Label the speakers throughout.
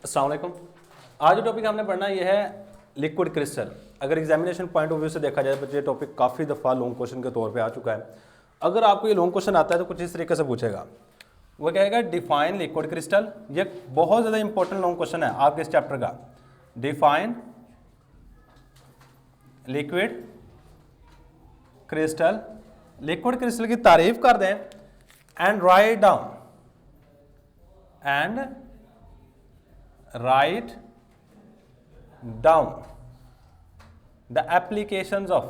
Speaker 1: अस्सलाम वालेकुम। आज जो टॉपिक हमने पढ़ना ये है लिक्विड क्रिस्टल। अगर एग्जामिनेशन पॉइंट ऑफ व्यू से देखा जाए तो ये टॉपिक काफ़ी दफ़ा लॉन्ग क्वेश्चन के तौर पे आ चुका है। अगर आपको ये लॉन्ग क्वेश्चन आता है तो कुछ इस तरीके से पूछेगा, वो कहेगा डिफाइन लिक्विड क्रिस्टल। ये बहुत ज़्यादा इंपॉर्टेंट लॉन्ग क्वेश्चन है आपके इस चैप्टर का। Define liquid crystal, liquid crystal की तारीफ कर दें and write down the applications of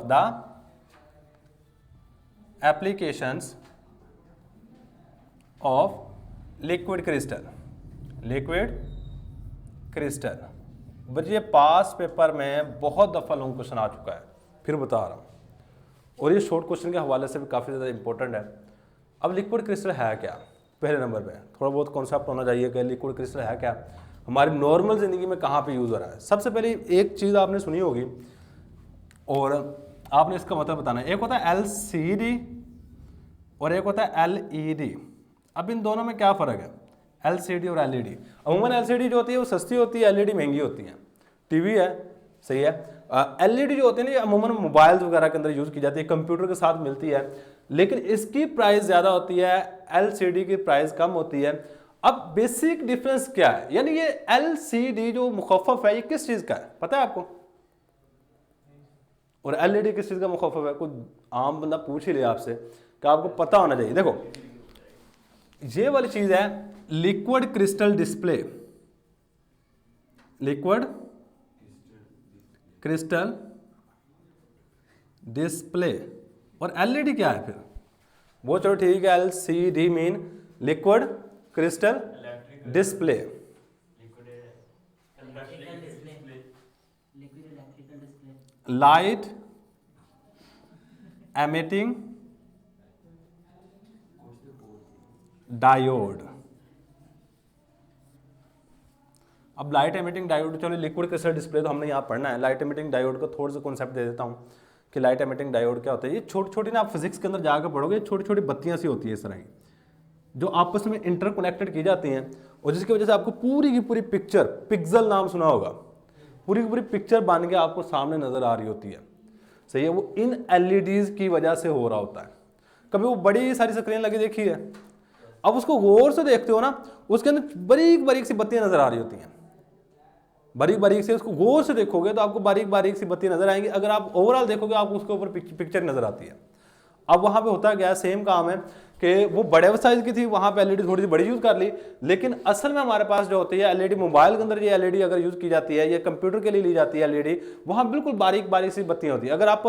Speaker 1: liquid crystal। But ये पास पेपर में बहुत दफ़ा लॉन्ग क्वेश्चन आ चुका है, फिर बता रहा हूँ, और ये शॉर्ट क्वेश्चन के हवाले से भी काफ़ी ज़्यादा इंपॉर्टेंट है। अब लिक्विड क्रिस्टल है क्या? पहले नंबर पे थोड़ा बहुत कॉन्सेप्ट होना चाहिए कि लिक्विड क्रिस्टल है क्या, हमारी नॉर्मल ज़िंदगी में कहाँ पे यूज़ हो रहा है। सबसे पहले एक चीज़ आपने सुनी होगी और आपने इसका मतलब बताना है। एक होता है LCD और एक होता है LED। अब इन दोनों में क्या फ़र्क है, LCD और LED? अमूमन LCD जो होती है वो सस्ती होती है, LED महंगी होती है। टीवी है, सही है। LED जो होती है ना, अमूमन मोबाइल वगैरह के अंदर यूज़ की जाती है, कंप्यूटर के साथ मिलती है, लेकिन इसकी प्राइस ज़्यादा होती है, LCD की प्राइस कम होती है। अब बेसिक डिफरेंस क्या है, यानी ये LCD जो मुखफ़फ़ है ये किस चीज़ का है पता है आपको, और LED किस चीज़ का मुखफ़फ़ है? कोई आम बंदा पूछ ही ले आपसे कि आपको पता होना चाहिए। देखो ये वाली चीज़ है liquid crystal display, liquid crystal display. और LED क्या है फिर? वो चलो ठीक है, LCD mean liquid crystal display. Light emitting diode. अब लाइट एमिटिंग डायोड, चलो लिक्विड क्रिस्टल डिस्प्ले तो हमने यहाँ पढ़ना है। लाइट एमिटिंग डायोड का थोड़ा सा कॉन्सेप्ट दे देता हूँ कि लाइट एमिटिंग डायोड क्या होता है। ये छोटी छोटी ना, आप फिजिक्स के अंदर जाकर पढ़ोगे, छोटी छोटी बत्तियाँ सी होती है इस तरह की, जो आपस में इंटरकनेक्टेड की जाती हैं, और जिसकी वजह से आपको पूरी की पूरी पिक्चर, पिक्सल नाम सुना होगा, पूरी की पूरी पिक्चर बन के आपको सामने नजर आ रही होती है, सही है। वो इन LEDs की वजह से हो रहा होता है। कभी वो बड़ी सारी स्क्रीन लगी देखी है, अब उसको गौर से देखते हो ना, उसके अंदर बारीक बारीक सी बत्तियां नजर आ रही होती हैं, बारीक बारीक से। उसको गौर से देखोगे तो आपको बारीक बारीक सी बत्ती नजर आएंगी। अगर आप ओवरऑल देखोगे आपको उसके ऊपर पिक्चर नजर आती है। अब वहां पे होता क्या है, सेम काम है कि वो बड़े साइज की थी, वहां पे LED थोड़ी सी बड़ी यूज कर ली, लेकिन असल में हमारे पास जो होती है LED, मोबाइल के अंदर ये LED अगर यूज की जाती है, ये कंप्यूटर के लिए ली जाती है LED, वहां बिल्कुल बारीक बारीक सी बत्तियां होती है। अगर आप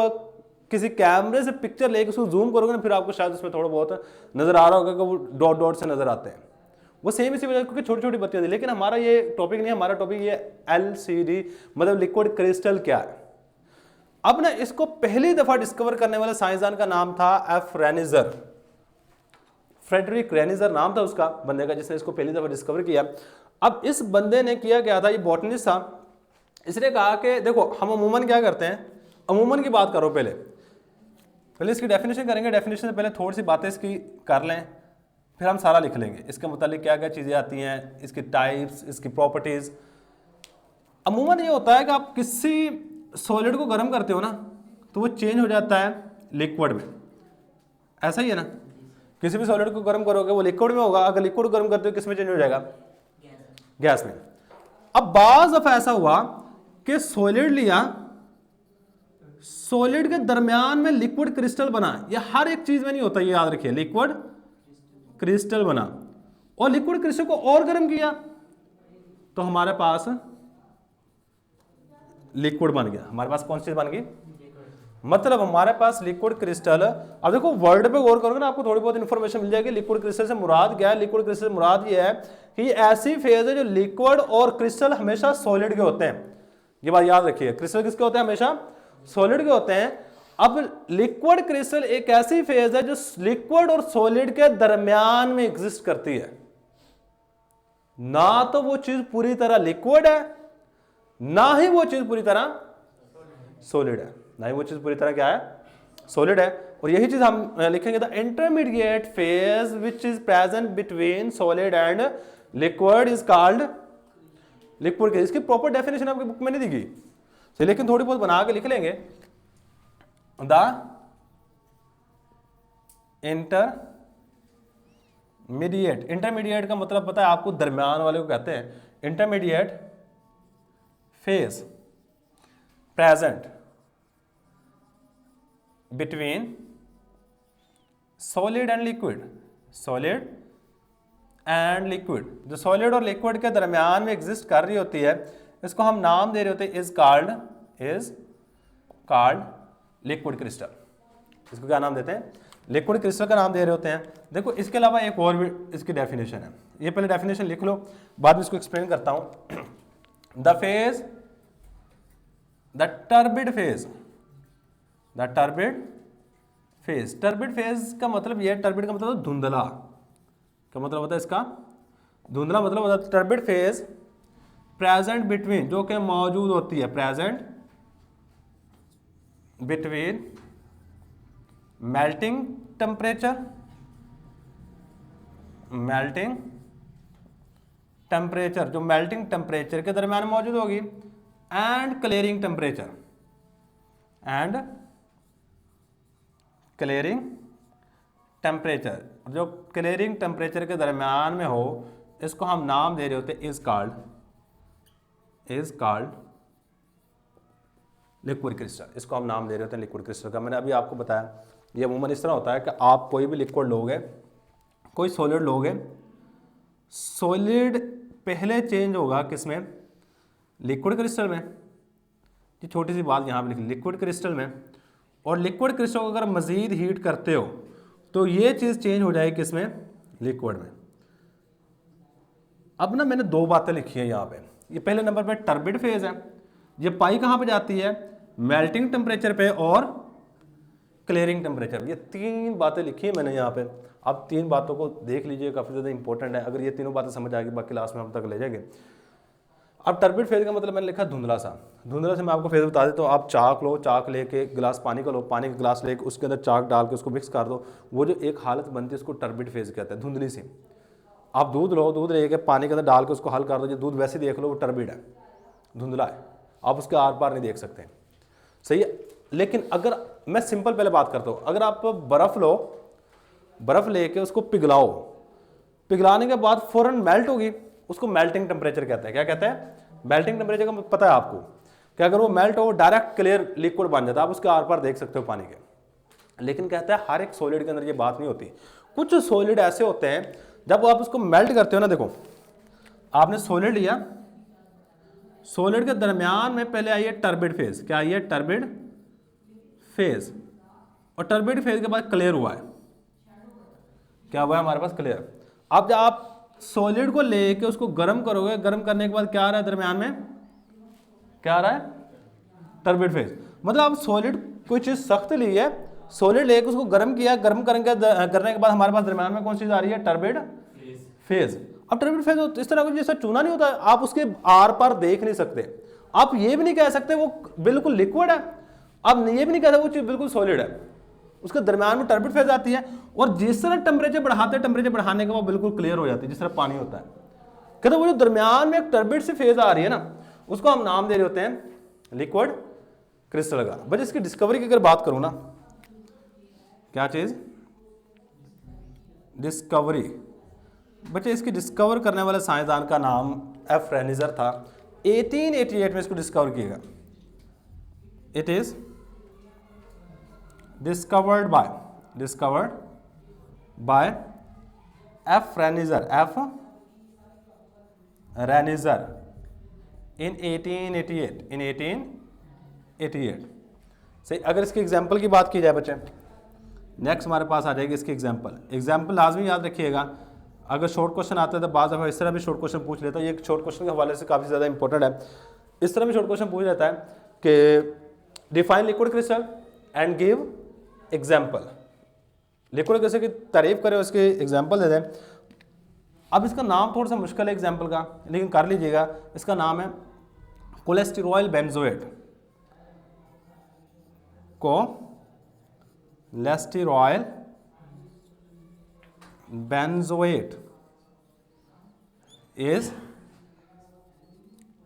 Speaker 1: किसी कैमरे से पिक्चर लेके उसको जूम करोगे ना, फिर आपको शायद उसमें थोड़ा बहुत नजर आ रहा होगा कि वो डॉट डॉट से नजर आते हैं। वो सेम इसी वजह, क्योंकि छोटी छोटी बत्तियां थी। लेकिन हमारा ये टॉपिक नहीं है, हमारा टॉपिक ये LCD मतलब लिक्विड क्रिस्टल क्या है। अब ना इसको पहली दफा डिस्कवर करने वाले साइंसदान का नाम था रेनिजर, फ्रेडरिक रेनिजर नाम था उसका बंदे का, जिसने इसको पहली दफा डिस्कवर किया। अब इस बंदे ने किया क्या था, ये बॉटनिस्ट था, इसने कहा कि देखो हम अमूमन क्या करते हैं, अमूमन की बात करो, पहले इसकी डेफिनेशन करेंगे, डेफिनेशन से पहले थोड़ी सी बातें इसकी कर लें, फिर हम सारा लिख लेंगे इसके मुतालिक क्या क्या चीज़ें आती हैं, इसकी टाइप्स, इसकी प्रॉपर्टीज़। अमूमन ये होता है कि आप किसी सॉलिड को गर्म करते हो ना तो वो चेंज हो जाता है लिक्विड में, ऐसा ही है ना। किसी भी सॉलिड को गर्म करोगे वो लिक्विड में होगा, अगर लिक्विड गर्म करते हो किस में चेंज हो जाएगा, गैस में। अब बाज़ दफ़ा ऐसा हुआ कि सॉलिड लिया, सॉलिड के दरमियान में लिक्विड क्रिस्टल बना। ये हर एक चीज में नहीं होता, ये याद रखिए, लिक्विड क्रिस्टल बना, और लिक्विड क्रिस्टल को और गर्म किया तो हमारे पास लिक्विड बन गया। हमारे पास कौन सी चीज बन गई, मतलब हमारे पास लिक्विड क्रिस्टल। अब देखो वर्ड पे गौर करोगे ना, आपको थोड़ी बहुत इंफॉर्मेशन मिल जाएगी। लिक्विड क्रिस्टल से मुराद क्या है, लिक्विड क्रिस्टल मुराद ये है कि ये ऐसी फेज है जो लिक्विड और क्रिस्टल हमेशा सॉलिड के होते हैं। ये बात याद रखिए, क्रिस्टल किसके होते हैं, हमेशा सॉलिड के होते हैं। अब लिक्विड क्रिस्टल एक ऐसी फेज है जो लिक्विड और सॉलिड के दरमियान में एग्जिस्ट करती है। ना तो वो चीज पूरी तरह लिक्विड है, ना ही वो चीज पूरी तरह सॉलिड है, ना ही वो चीज पूरी तरह क्या है, सॉलिड है। और यही चीज हम लिखेंगे, the intermediate phase which is present between solid and liquid is called liquid के, इसकी प्रॉपर डेफिनेशन आपकी बुक में नहीं दी गई, लेकिन थोड़ी बहुत बना के लिख लेंगे। द इंटरमीडिएट, इंटरमीडिएट का मतलब पता है आपको, दरमियान वाले को कहते हैं intermediate phase present between solid and liquid, solid and liquid, जो सॉलिड और लिक्विड के दरमियान में एग्जिस्ट कर रही होती है, इसको हम नाम दे रहे होते हैं इज कॉल्ड लिक्विड क्रिस्टल। इसको क्या नाम देते हैं? लिक्विड क्रिस्टल का नाम दे रहे होते हैं। देखो इसके अलावा एक और भी इसकी डेफिनेशन है, ये पहले डेफिनेशन लिख लो, बाद में इसको एक्सप्लेन करता हूं। The turbid phase, turbid phase का मतलब ये, टर्बिड का मतलब धुंधला, क्या मतलब होता है इसका? धुंधला मतलब होता है टर्बिड फेज प्रेजेंट बिटवीन, जो कि मौजूद होती है, प्रेजेंट बिटवीन मेल्टिंग टेम्परेचर जो मेल्टिंग टेम्परेचर के दरमियान मौजूद होगी, एंड क्लियरिंग टेम्परेचर, जो क्लियरिंग टेम्परेचर के दरमियान में हो, इसको हम नाम दे रहे होते हैं इज कॉल्ड लिक्विड क्रिस्टल। इसको हम नाम दे रहे होते हैं लिक्विड क्रिस्टल का। मैंने अभी आपको बताया ये अमूमन इस तरह होता है कि आप कोई भी लिक्विड लोगे, कोई सॉलिड लोगे, सॉलिड पहले चेंज होगा किसमें? लिक्विड क्रिस्टल में। ये छोटी सी बात यहाँ पे लिखी, लिक्विड क्रिस्टल में, और लिक्विड क्रिस्टल को अगर मज़ीद हीट करते हो तो ये चीज़ चेंज हो जाएगी किसमें? लिक्विड में। अब ना मैंने दो बातें लिखी हैं यहाँ पे, ये पहले नंबर पे टर्बिड फेज है, ये पाई कहाँ पे जाती है? मेल्टिंग टेम्परेचर पे और क्लियरिंग टेम्परेचर, ये तीन बातें लिखी है मैंने यहाँ पे। अब तीन बातों को देख लीजिए, काफ़ी ज़्यादा इंपॉर्टेंट है, अगर ये तीनों बातें समझ आ गई बाकी क्लास में हम तक ले जाएंगे। अब टर्बिड फेज का मतलब मैंने लिखा धुंधला सा, धुंधला से मैं आपको फेज बता देता हूँ। आप चाक लो, चाक लेके गिलास पानी का लो, पानी का गिलास लेके उसके अंदर चाक डाल के उसको मिक्स कर दो, वो जो एक हालत बनती है उसको टर्बिड फेज कहते हैं, धुंधली सी। आप दूध लो, दूध लेके पानी के अंदर डाल के उसको हल कर दो, जो दूध वैसे देख लो वो टर्बिड है, धुंधला है, आप उसके आर पार नहीं देख सकते, सही है। लेकिन अगर मैं सिंपल पहले बात करता हूँ, अगर आप बर्फ़ लो, बर्फ़ लेके उसको पिघलाओ, पिघलाने के बाद फ़ौरन मेल्ट होगी, उसको मेल्टिंग टेम्परेचर कहते हैं। क्या कहते हैं? मेल्टिंग टेम्परेचर का पता है आपको कि अगर वो मेल्ट हो डायरेक्ट क्लियर लिक्विड बन जाता है, आप उसके आर पार देख सकते हो पानी के। लेकिन कहता है हर एक सॉलिड के अंदर ये बात नहीं होती, कुछ सॉलिड ऐसे होते हैं जब आप उसको मेल्ट करते हो ना, देखो आपने सॉलिड लिया, सॉलिड के दरमियान में पहले आई है टर्बिड फेज, क्या आई है? टर्बिड फेज, और टर्बिड फेज के बाद क्लियर हुआ है, क्या हुआ है हमारे पास? क्लियर। अब जब आप सॉलिड को लेके उसको गर्म करोगे, गर्म करने के बाद क्या आ रहा है दरमियान में? क्या आ रहा है? Turbid phase. मतलब आप सॉलिड कोई चीज़ सख्त ली है, सॉलिड लेके उसको गर्म किया, गर्म करने के बाद हमारे पास दरमियान में कौन सी चीज़ आ रही है? Turbid phase. अब टर्बिड फेज इस तरह का जैसा चूना नहीं होता, आप उसके आर पार देख नहीं सकते, आप ये भी नहीं कह सकते वो बिल्कुल लिक्विड है, आप ये भी नहीं कह सकते वो चीज़ बिल्कुल सॉलिड है, उसके दरमियान में टर्बिड फेज आती है, और जिस तरह टेम्परेचर बढ़ाते हैं, टेम्परेचर बढ़ाने के बाद बिल्कुल क्लियर हो जाती है, जिस तरह पानी होता है। कहते वो जो दरमियान में एक टर्बिड से फेज आ रही है ना, उसको हम नाम दे रहे होते हैं लिक्विड क्रिस्टल का। बस इसकी डिस्कवरी की अगर बात करूं ना, क्या चीज? डिस्कवरी। बच्चे इसकी डिस्कवर करने वाले साइंसदान का नाम एफ रेनिजर था, 1888 में इसको डिस्कवर किएगा। It is discovered by F. Renizer in 1888। सही। अगर इसके एग्जाम्पल की बात की जाए बच्चे, नेक्स्ट हमारे पास आ जाएगी इसकी एग्जाम्पल लाजमी याद रखिएगा। अगर शॉर्ट क्वेश्चन आता है तो बाद इस तरह भी शॉर्ट क्वेश्चन पूछ लेता है, ये शॉर्ट क्वेश्चन के हवाले से काफ़ी ज़्यादा इंपॉर्टेंट है। इस तरह भी शॉर्ट क्वेश्चन पूछ लेता है कि define liquid crystal and give example, liquid crystal की तारीफ करें, उसके एग्जाम्पल दे दें। अब इसका नाम थोड़ा सा मुश्किल है एग्जाम्पल का, लेकिन कर लीजिएगा। इसका नाम है cholesterol benzoate, cholesterol benzoate is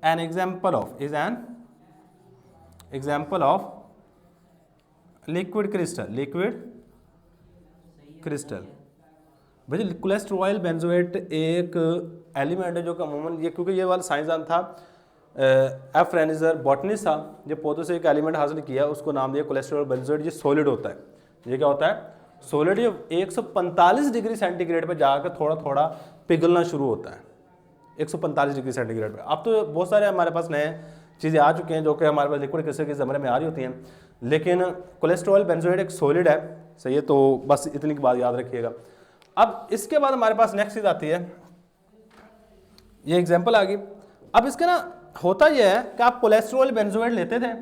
Speaker 1: an example of, is an example of liquid crystal, liquid crystal. भाई कोलेस्टेरॉल बेंजोएट एक एलिमेंट है जो कि अमूमन ये, क्योंकि ये वाला साइंसदान था एफ रेनिजर बॉटनिस्ट था, जो पौधों से एक एलिमेंट हासिल किया उसको नाम दिया कोलेस्टेरॉल बेंजोएट। ये सॉलिड होता है, ये क्या होता है? सॉलिड। ये 145 डिग्री सेंटीग्रेड पे जाकर थोड़ा थोड़ा पिघलना शुरू होता है, 145 डिग्री सेंटीग्रेड पे। अब तो बहुत सारे हमारे पास नए चीज़ें आ चुके हैं जो कि हमारे पास लिक्विड क्रिस्टल के ज़माने में आ रही होती हैं, लेकिन कोलेस्टेरॉल बेंजोएट एक सॉलिड है, सही है। तो बस इतनी की बात याद रखिएगा। अब इसके बाद हमारे पास नेक्स्ट चीज़ आती है, ये एग्जाम्पल आ गई। अब इसका ना होता यह है कि आप कोलेस्टेरॉल बेंजोएट लेते थे,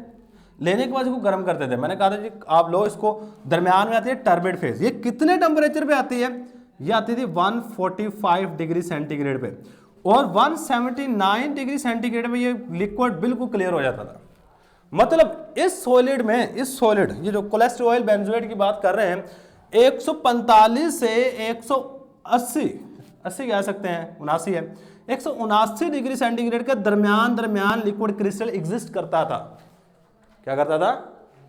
Speaker 1: लेने के बाद इसको गर्म करते थे। मैंने कहा था जी आप लो इसको, दरमियान में आती है टर्बिड फेज। ये कितने टेम्परेचर पे आती है? ये आती थी 145 डिग्री सेंटीग्रेड पे, और 179 डिग्री सेंटीग्रेड में ये लिक्विड बिल्कुल क्लियर हो जाता था। मतलब इस सॉलिड में, इस सॉलिड ये जो कोलेस्टेरॉल बेंजोएट की बात कर रहे हैं, 145 से 180 कह सकते हैं, 79 है, 179 डिग्री सेंटीग्रेड के दरमियान लिक्विड क्रिस्टल एग्जिस्ट करता था। क्या करता था?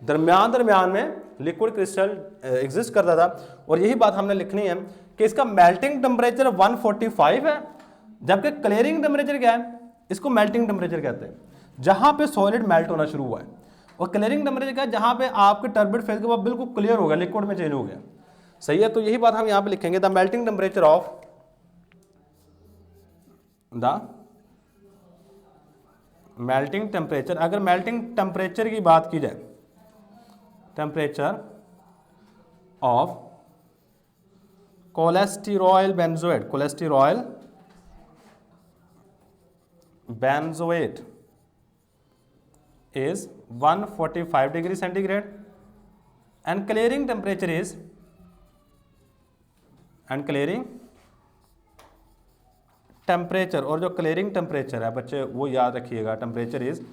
Speaker 1: दरमियान में लिक्विड क्रिस्टल एग्जिस्ट करता था। और यही बात हमने लिखनी है कि इसका मेल्टिंग टेम्परेचर 145 है, जबकि क्लियरिंग टेम्परेचर क्या है? इसको मेल्टिंग टेम्परेचर कहते हैं, जहां पे सॉलिड मेल्ट होना शुरू हुआ है। और क्लियरिंग टेम्परेचर क्या है? जहां पे आपके टर्बिड फेज के बाद बिल्कुल क्लियर हो गया, लिक्विड में चेंज हो गया, सही है। तो यही बात हम यहां पे लिखेंगे, the melting temperature of the melting temperature. अगर मेल्टिंग टेम्परेचर की बात की जाए, temperature of cholesterol benzoate, cholesterol benzoate is 145 degree centigrade and clearing temperature is, and clearing temperature, और जो क्लियरिंग टेम्परेचर है बच्चे वो याद रखिएगा, टेम्परेचर इज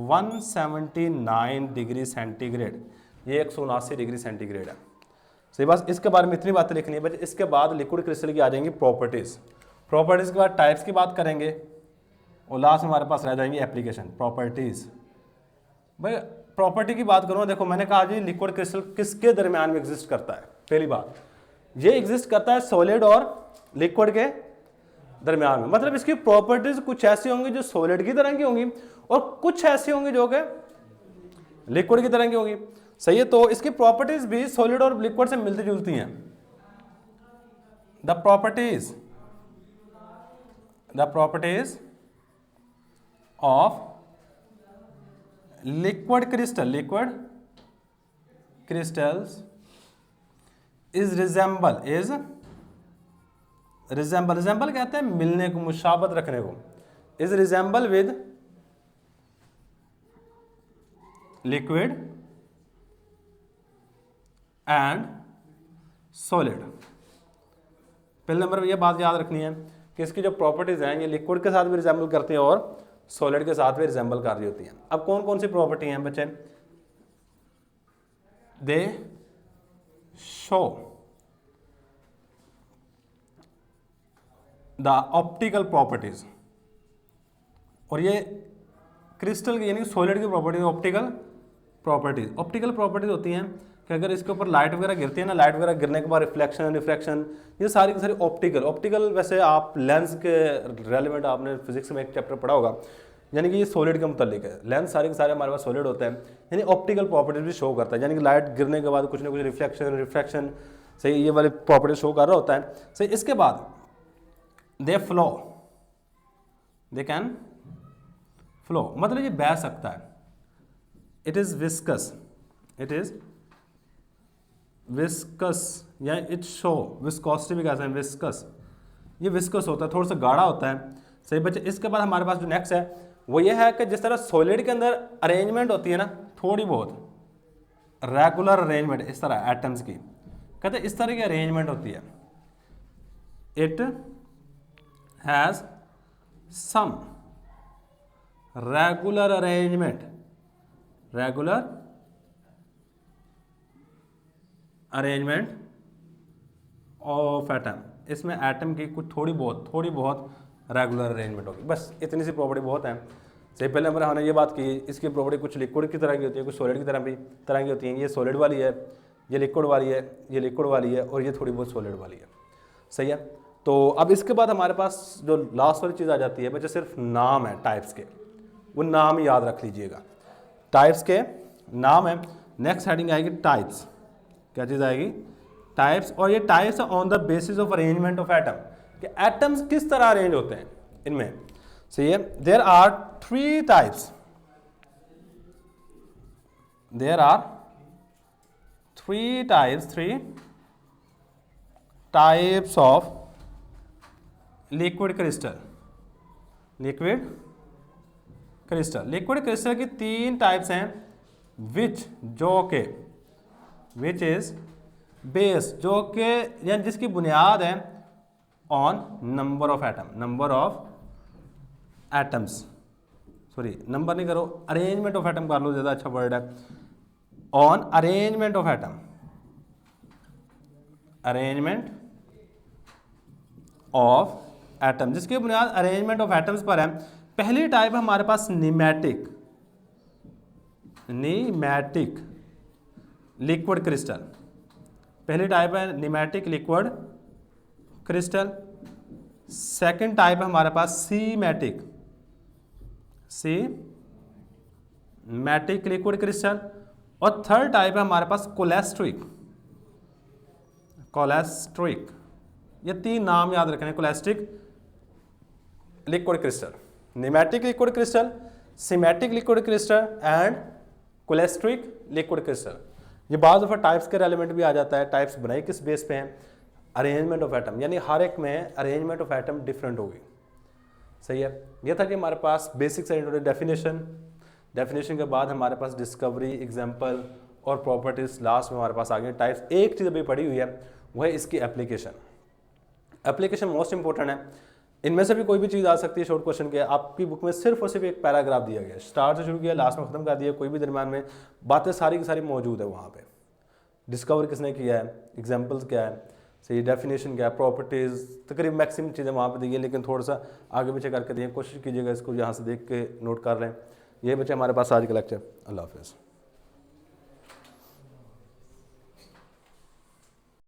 Speaker 1: 179 डिग्री सेंटीग्रेड। ये 179 डिग्री सेंटीग्रेड है, सही। बस इसके बारे में इतनी बातें लिखनी है बच्चे। इसके बाद लिक्विड क्रिस्टल की आ जाएंगी प्रॉपर्टीज, प्रॉपर्टीज के बाद टाइप्स की बात करेंगे, और लास्ट में हमारे पास रह जाएंगी एप्लीकेशन, प्रॉपर्टीज। भाई प्रॉपर्टी की बात करूँ, देखो मैंने कहा जी लिक्विड क्रिस्टल किसके दरमियान में एग्जिस्ट करता है। पहली बात, ये एग्जिस्ट करता है सॉलिड और लिक्विड के दरमियान में। मतलब इसकी प्रॉपर्टीज कुछ ऐसी होंगी जो सॉलिड की तरह की होंगी, और कुछ ऐसी होंगी जो कि लिक्विड की तरह की होंगी, सही है। तो इसकी प्रॉपर्टीज भी सॉलिड और लिक्विड से मिलती जुलती हैं। The properties of liquid crystals is resemble कहते हैं मिलने को, मुशाबत रखने को। Is resemble with liquid and solid. पहले नंबर पर यह बात याद रखनी है कि इसकी जो प्रॉपर्टीज हैं ये लिक्विड के साथ भी रिजेंबल करती हैं और सॉलिड के साथ भी रिजेंबल कर रही होती हैं। अब कौन कौन सी प्रॉपर्टी हैं बच्चे? दे शो द ऑप्टिकल प्रॉपर्टीज, और ये क्रिस्टल की यानी सॉलिड की प्रॉपर्टीज ऑप्टिकल प्रॉपर्टीज होती हैं कि अगर इसके ऊपर लाइट वगैरह गिरती है ना, लाइट वगैरह गिरने के बाद रिफ्लेक्शन, ये सारी की सारी ऑप्टिकल। वैसे आप लेंस के रेलिवेंट आपने फिजिक्स में एक चैप्टर पढ़ा होगा, यानी कि ये सॉलिड के मुतालिक है। लेंस सारे के सारे हमारे पास सॉलिड होते हैं, यानी ऑप्टिकल प्रॉपर्टीज भी शो करता है, यानी कि लाइट गिरने के बाद कुछ ना कुछ रिफ्लेक्शन, सही, ये वाले प्रॉपर्टीज शो कर रहा होता है, सही। इसके बाद दे कैन फ्लो, मतलब ये बह सकता है। इट इज विस्कस या इट शो, विस्कोसिटी भी कहते हैं, विस्कस, ये विस्कस होता है, थोड़ा सा गाढ़ा होता है, सही बच्चे। इसके बाद हमारे पास जो नेक्स्ट है वो ये है कि जिस तरह सॉलिड के अंदर अरेंजमेंट होती है ना, थोड़ी बहुत रेगुलर अरेंजमेंट, इस तरह एटम्स की, कहते हैं इस तरह की अरेंजमेंट होती है। It has some regular arrangement of atom, इसमें एटम की कुछ थोड़ी बहुत रेगुलर अरेंजमेंट होगी। बस इतनी सी प्रॉपर्टी बहुत है, सबसे पहले नंबर हमने ये बात की, इसकी प्रॉपर्टी कुछ लिक्विड की तरह की होती है, कुछ सॉलिड की तरह की होती है। ये सॉलिड वाली है, ये लिक्विड वाली है, ये लिक्विड वाली है, और ये थोड़ी बहुत सॉलिड वाली है। सही है। तो अब इसके बाद हमारे पास जो लास्ट वाली चीज़ आ जाती है बच्चे, सिर्फ नाम है टाइप्स के, वो नाम याद रख लीजिएगा, टाइप्स के नाम है। नेक्स्ट हेडिंग आएगी टाइप्स। क्या चीज़ आएगी? टाइप्स। और ये types on the basis of arrangement of atom, कि एटम्स किस तरह अरेंज होते हैं इनमें। सही है। There are 3 types, there are 3 types of liquid crystal. Liquid crystal की 3 टाइप्स हैं, विच इज बेस, जो कि यानी जिसकी बुनियाद है on number of atoms, sorry number नहीं करो, अरेंजमेंट ऑफ एटम कर लो, ज़्यादा अच्छा वर्ड है। ऑन अरेंजमेंट ऑफ एटम, जिसकी बुनियाद अरेंजमेंट ऑफ एटम्स पर है। पहली टाइप है हमारे पास नीमैटिक लिक्विड क्रिस्टल। पहली टाइप है nematic liquid crystal. Second type है हमारे पास सीमैटिक लिक्विड क्रिस्टल। और थर्ड टाइप है हमारे पास कोलेस्ट्रिक। ये 3 नाम याद रखने, cholesteric liquid crystal, nematic liquid crystal, smectic liquid crystal and cholesteric liquid crystal. ये बाद दफ़ा टाइप्स के रेलिवेंट भी आ जाता है। टाइप्स बनाई किस बेस पे हैं? अरेंजमेंट ऑफ एटम, यानी हर एक में अरेंजमेंट ऑफ एटम डिफरेंट होगी। सही है। ये था कि हमारे पास बेसिक से डेफिनेशन के बाद हमारे पास डिस्कवरी, एग्जाम्पल और प्रॉपर्टीज लास्ट में हमारे पास आ गए टाइप्स। एक चीज़ अभी पड़ी हुई है, वह है इसकी एप्लीकेशन मोस्ट इंपॉर्टेंट है। इनमें से भी कोई भी चीज़ आ सकती है शॉर्ट क्वेश्चन के। आपकी बुक में सिर्फ और सिर्फ एक पैराग्राफ दिया गया है, स्टार्ट से शुरू किया, लास्ट में खत्म कर दिया, कोई भी दरम्यान में बातें सारी की सारी मौजूद है वहाँ पे। डिस्कवर किसने किया है, एग्जाम्पल्स क्या है, सही डेफिनेशन क्या है, प्रॉपर्टीज़, तकरीबन मैक्सिमम चीज़ें वहाँ पे दी है, लेकिन थोड़ा सा आगे पीछे करके दिए। कोशिश कीजिएगा इसको यहाँ से देख के नोट कर लें। ये बच्चे हमारे पास आज का लेक्चर। अल्लाह हाफ़िज़।